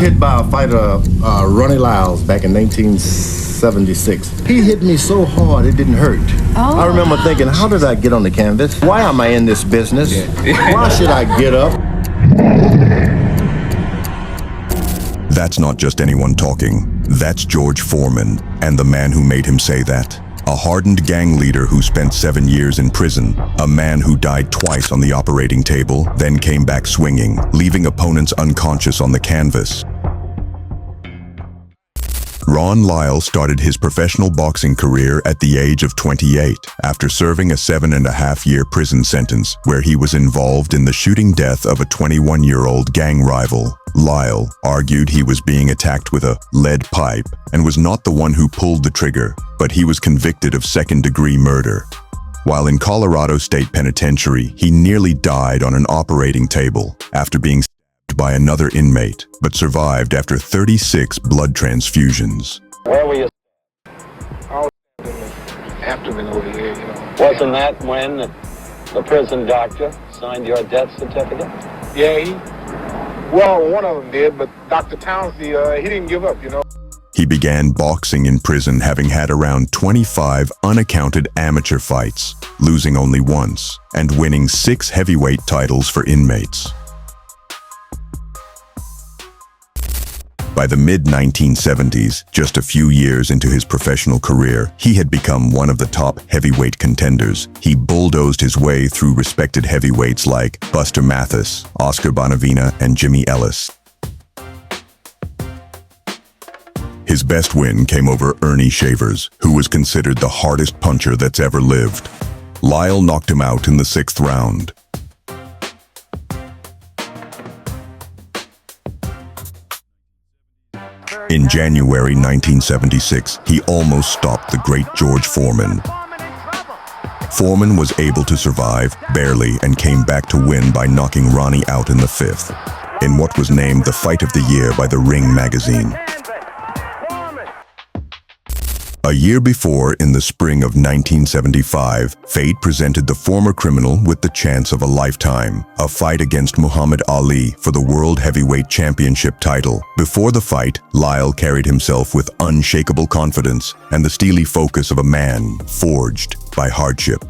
Hit by a fighter, Ron Lyle, back in 1976. He hit me so hard it didn't hurt. I remember thinking, how did I get on the canvas? Why am I in this business? Why should I get up? That's not just anyone talking. That's George Foreman, and the man who made him say that. A hardened gang leader who spent 7 years in prison. A man who died twice on the operating table, then came back swinging, leaving opponents unconscious on the canvas. Ron Lyle started his professional boxing career at the age of 28, after serving a 7.5-year prison sentence where he was involved in the shooting death of a 21-year-old gang rival. Lyle argued he was being attacked with a lead pipe and was not the one who pulled the trigger, but he was convicted of second-degree murder. While in Colorado State Penitentiary, he nearly died on an operating table after being stabbed by another inmate, but survived after 36 blood transfusions. Where were you? I was in the abdomen over here, you know. Wasn't that when the prison doctor signed your death certificate? Yeah, well, one of them did, but Dr. Townsley, he didn't give up, you know. He began boxing in prison having had around 25 unaccounted amateur fights, losing only once, and winning 6 heavyweight titles for inmates. By the mid-1970s, just a few years into his professional career, he had become one of the top heavyweight contenders. He bulldozed his way through respected heavyweights like Buster Mathis, Oscar Bonavena, and Jimmy Ellis. His best win came over Ernie Shavers, who was considered the hardest puncher that's ever lived. Lyle knocked him out in the 6th round. In January 1976, he almost stopped the great George Foreman. Foreman was able to survive, barely, and came back to win by knocking Ronnie out in the 5th, in what was named the Fight of the Year by the Ring magazine. A year before, in the spring of 1975, fate presented the former criminal with the chance of a lifetime, a fight against Muhammad Ali for the World Heavyweight Championship title. Before the fight, Lyle carried himself with unshakable confidence and the steely focus of a man forged by hardship.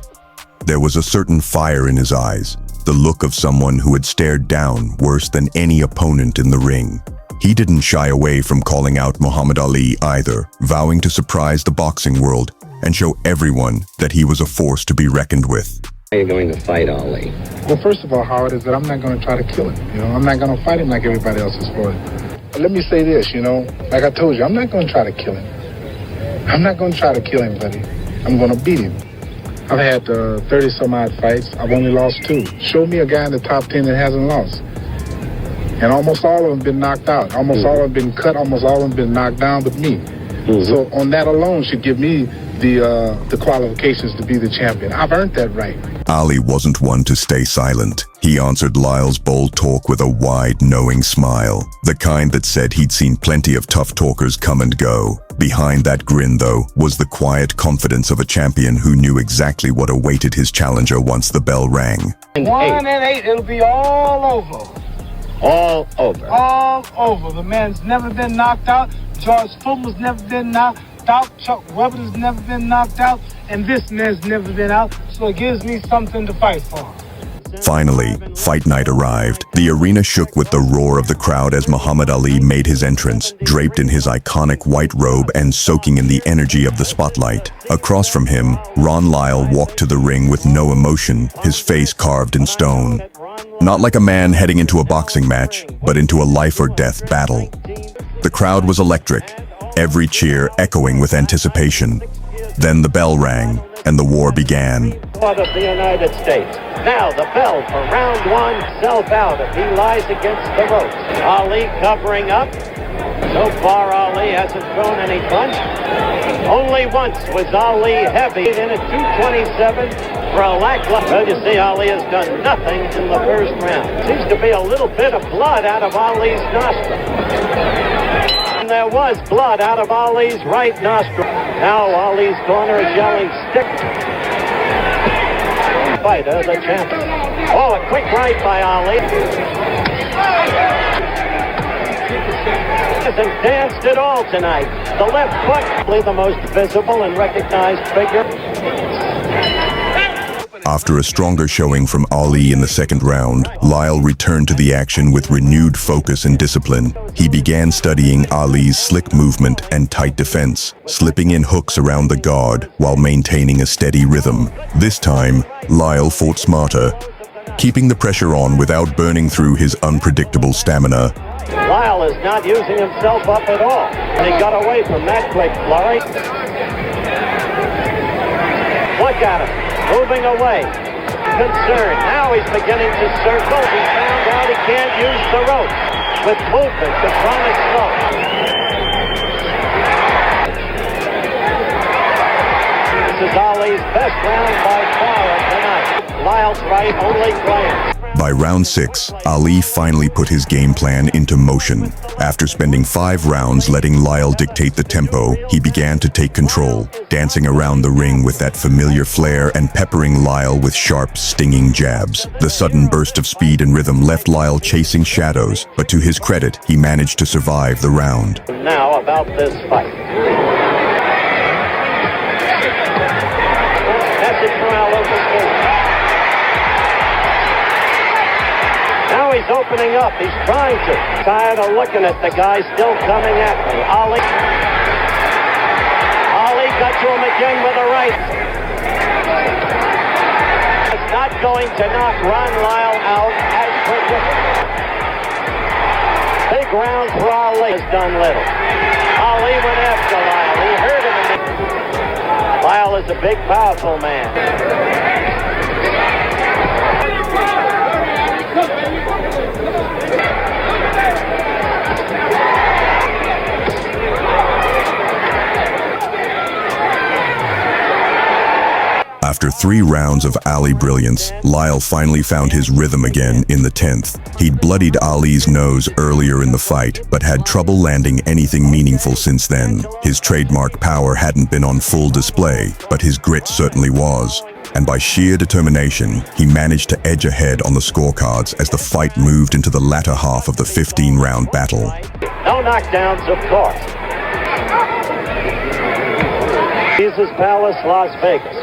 There was a certain fire in his eyes, the look of someone who had stared down worse than any opponent in the ring. He didn't shy away from calling out Muhammad Ali either, vowing to surprise the boxing world and show everyone that he was a force to be reckoned with. How are you going to fight Ali? Well, first of all, Howard, is that I'm not going to try to kill him. You know, I'm not going to fight him like everybody else is for it. But let me say this, you know, like I told you, I'm not going to try to kill him. I'm not going to try to kill him, buddy. I'm going to beat him. I've had 30-some-odd fights. I've only lost 2. Show me a guy in the top 10 that hasn't lost. And almost all of them been knocked out. Almost all of them been cut. Almost all of them been knocked down but me. So on that alone should give me the qualifications to be the champion. I've earned that right. Ali wasn't one to stay silent. He answered Lyle's bold talk with a wide, knowing smile, the kind that said he'd seen plenty of tough talkers come and go. Behind that grin, though, was the quiet confidence of a champion who knew exactly what awaited his challenger once the bell rang. 1 and 8, it'll be all over. All over. All over. The man's never been knocked out. George Foreman's never been knocked out. Chuck Weber's never been knocked out. And this man's never been out. So it gives me something to fight for. Finally, fight night arrived. The arena shook with the roar of the crowd as Muhammad Ali made his entrance, draped in his iconic white robe and soaking in the energy of the spotlight. Across from him, Ron Lyle walked to the ring with no emotion, his face carved in stone. Not like a man heading into a boxing match, but into a life-or-death battle. The crowd was electric, every cheer echoing with anticipation. Then the bell rang, and the war began. Of the United States. Now the bell for round 1. Self out if he lies against the ropes. Ali covering up. So far, Ali hasn't thrown any punch. Only once was Ali heavy in at 227 for a lackluster. Well, you see, Ali has done nothing in the first round. Seems to be a little bit of blood out of Ali's nostril. And there was blood out of Ali's right nostril. Now Ali's corner is yelling, stick. Fighter, the champion. Oh, a quick right by Ali. Hasn't danced at all tonight. The left foot, probably the most visible and recognized figure. After a stronger showing from Ali in the second round, Lyle returned to the action with renewed focus and discipline. He began studying Ali's slick movement and tight defense, slipping in hooks around the guard while maintaining a steady rhythm. This time, Lyle fought smarter, keeping the pressure on without burning through his unpredictable stamina. Lyle is not using himself up at all, and he got away from that quick flurry. Look at him, moving away. Concerned. Now he's beginning to circle. He found out he can't use the rope. With movement, the chronic slow. This is Ali's best round by far of the night. Lyle's right, only glance. By round 6, Ali finally put his game plan into motion. After spending 5 rounds letting Lyle dictate the tempo, he began to take control, dancing around the ring with that familiar flair and peppering Lyle with sharp, stinging jabs. The sudden burst of speed and rhythm left Lyle chasing shadows, but to his credit, he managed to survive the round. Now about this fight. Message from Al Overstreet. Now he's opening up. He's trying to. Tired of looking at the guy still coming at me. Ali got to him again with a right. It's not going to knock Ron Lyle out as predicted. Big round for Ali has done little. Ali went after Lyle. He hurt him. Lyle is a big, powerful man. After 3 rounds of Ali brilliance, Lyle finally found his rhythm again in the 10th. He'd bloodied Ali's nose earlier in the fight, but had trouble landing anything meaningful since then. His trademark power hadn't been on full display, but his grit certainly was. And by sheer determination, he managed to edge ahead on the scorecards as the fight moved into the latter half of the 15-round battle. No knockdowns, of course. Jesus Palace, Las Vegas.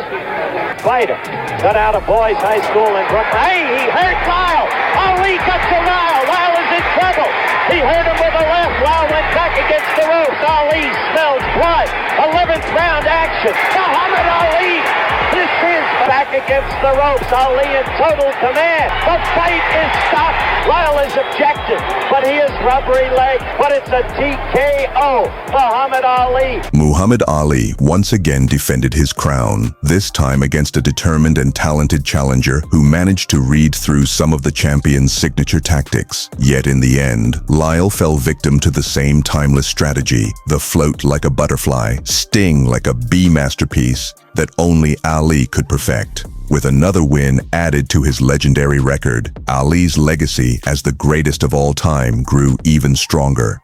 Fighter, cut out of boys high school in Brooklyn. Hey, he hurt Lyle. Ali got to Lyle. Lyle is in trouble. He hurt him with a left. Lyle went back against the ropes. Ali smells blood. 11th round action. Muhammad Ali. This is back against the ropes. Ali in total command. The fight is stopped. Lyle is objected, but he is rubbery leg. But it's a TKO. Muhammad Ali. Muhammad Ali once again defended his crown, this time against a determined and talented challenger who managed to read through some of the champion's signature tactics. Yet in the end, Lyle fell victim to the same timeless strategy, the float like a butterfly, sting like a bee masterpiece that only Ali could perfect. With another win added to his legendary record, Ali's legacy as the greatest of all time grew even stronger.